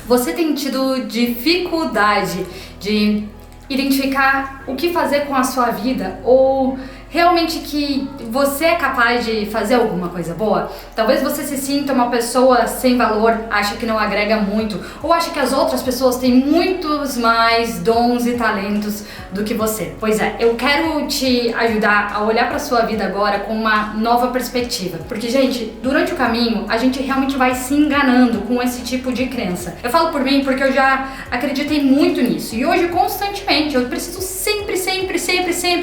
Você tem tido dificuldade de identificar o que fazer com a sua vida ou realmente que você é capaz de fazer alguma coisa boa? Talvez você se sinta uma pessoa sem valor, acha que não agrega muito, ou acha que as outras pessoas têm muitos mais dons e talentos do que você. Pois é, eu quero te ajudar a olhar para sua vida agora com uma nova perspectiva. Porque, gente, durante o caminho, a gente realmente vai se enganando com esse tipo de crença. Eu falo por mim porque eu já acreditei muito nisso. E hoje, constantemente, eu preciso sempre,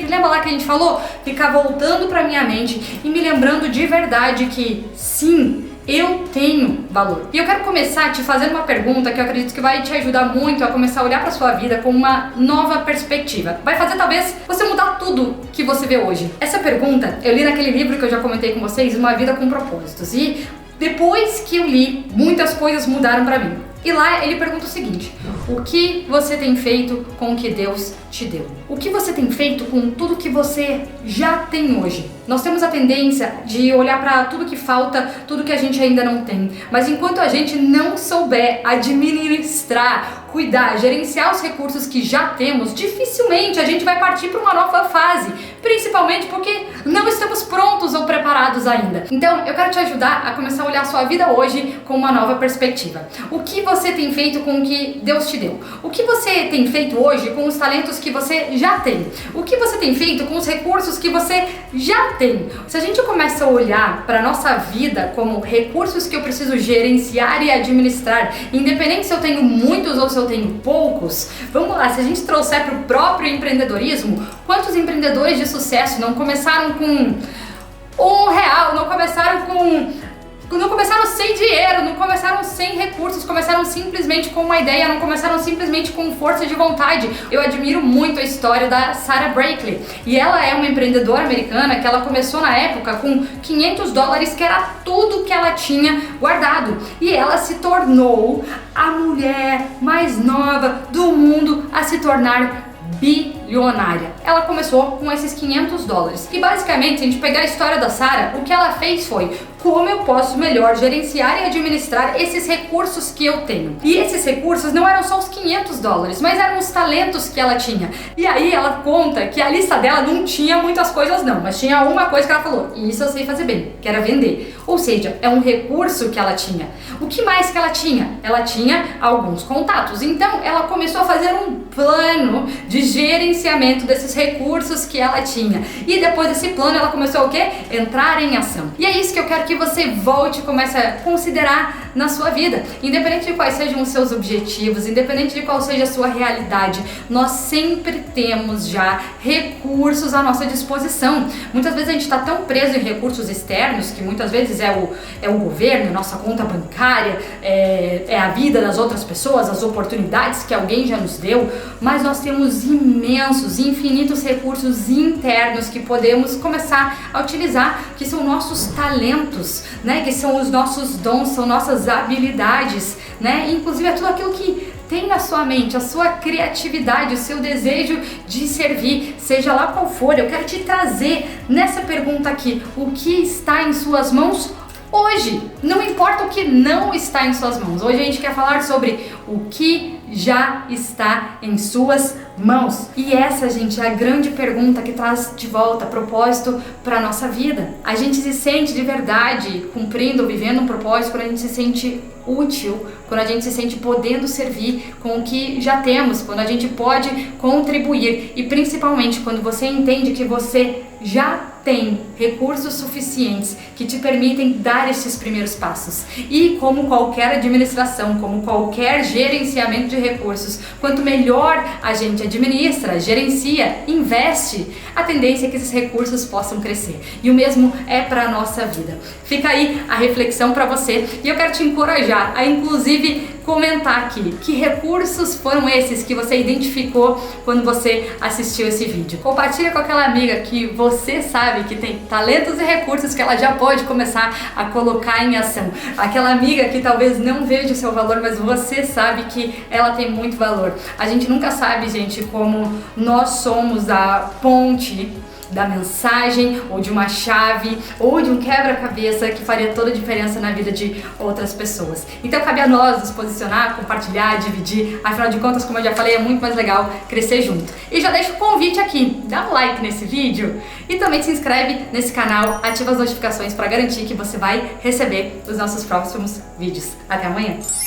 lembra lá que a gente falou? Ficar voltando pra minha mente e me lembrando de verdade que sim, eu tenho valor. E eu quero começar te fazendo uma pergunta que eu acredito que vai te ajudar muito a começar a olhar pra sua vida com uma nova perspectiva. Vai fazer talvez você mudar tudo que você vê hoje. Essa pergunta eu li naquele livro que eu já comentei com vocês, Uma Vida com Propósitos. E depois que eu li, muitas coisas mudaram pra mim. E lá ele pergunta o seguinte: o que você tem feito com o que Deus te deu? O que você tem feito com tudo que você já tem hoje? Nós temos a tendência de olhar para tudo que falta, tudo que a gente ainda não tem. Mas enquanto a gente não souber administrar, cuidar, gerenciar os recursos que já temos, dificilmente a gente vai partir para uma nova fase, principalmente porque não estamos prontos ou preparados ainda. Então, eu quero te ajudar a começar a olhar a sua vida hoje com uma nova perspectiva. O que você tem feito com o que Deus te deu? O que você tem feito hoje com os talentos que você já tem? O que você tem feito com os recursos que você já tem? Se a gente começa a olhar para a nossa vida como recursos que eu preciso gerenciar e administrar, independente se eu tenho muitos ou se eu tenho poucos, vamos lá, se a gente trouxer para o próprio empreendedorismo, quantos empreendedores de sucesso não começaram com R$1, não começaram sem dinheiro, não começaram sem recursos, começaram simplesmente com uma ideia, não começaram simplesmente com força de vontade. Eu admiro muito a história da Sara Blakely, e ela é uma empreendedora americana que ela começou na época com $500, que era tudo que ela tinha guardado, e ela se tornou a mulher mais nova do mundo a se tornar bilionária. Ela começou com esses $500. E basicamente, se a gente pegar a história da Sara, o que ela fez foi: como eu posso melhor gerenciar e administrar esses recursos que eu tenho? E esses recursos não eram só os $500, mas eram os talentos que ela tinha. E aí ela conta que a lista dela não tinha muitas coisas não, mas tinha uma coisa que ela falou: isso eu sei fazer bem, que era vender. Ou seja, é um recurso que ela tinha. O que mais que ela tinha? Ela tinha alguns contatos. Então ela começou a fazer um plano de gerenciamento desses recursos que ela tinha. E depois desse plano ela começou o quê? Entrar em ação. E é isso que eu quero que você volte e comece a considerar na sua vida. Independente de quais sejam os seus objetivos, independente de qual seja a sua realidade, nós sempre temos já recursos à nossa disposição. Muitas vezes a gente está tão preso em recursos externos, que muitas vezes é o governo, nossa conta bancária, é a vida das outras pessoas, as oportunidades que alguém já nos deu, mas nós temos imensos, infinitos recursos internos que podemos começar a utilizar, que são nossos talentos, né? Que são os nossos dons, são nossas habilidades, né? Inclusive é tudo aquilo que tem na sua mente, a sua criatividade, o seu desejo de servir, seja lá qual for. Eu quero te trazer nessa pergunta aqui: o que está em suas mãos hoje? Não importa o que não está em suas mãos. Hoje a gente quer falar sobre o que já está em suas mãos. E essa, gente, é a grande pergunta que traz de volta propósito para a nossa vida. A gente se sente de verdade cumprindo, vivendo um propósito quando a gente se sente útil, quando a gente se sente podendo servir com o que já temos, quando a gente pode contribuir, e principalmente quando você entende que você já tem recursos suficientes que te permitem dar esses primeiros passos. E como qualquer administração, como qualquer gerenciamento de recursos, quanto melhor a gente administra, gerencia, investe, a tendência é que esses recursos possam crescer. E o mesmo é para a nossa vida. Fica aí a reflexão para você, e eu quero te encorajar a inclusive comentar aqui que recursos foram esses que você identificou quando você assistiu esse vídeo. Compartilha com aquela amiga que você sabe que tem talentos e recursos que ela já pode começar a colocar em ação. Aquela amiga que talvez não veja o seu valor, mas você sabe que ela tem muito valor. A gente nunca sabe, gente, como nós somos a ponte da mensagem, ou de uma chave, ou de um quebra-cabeça que faria toda a diferença na vida de outras pessoas. Então cabe a nós nos posicionar, compartilhar, dividir, afinal de contas, como eu já falei, é muito mais legal crescer junto. E já deixo o convite aqui, dá um like nesse vídeo e também se inscreve nesse canal, ativa as notificações para garantir que você vai receber os nossos próximos vídeos. Até amanhã!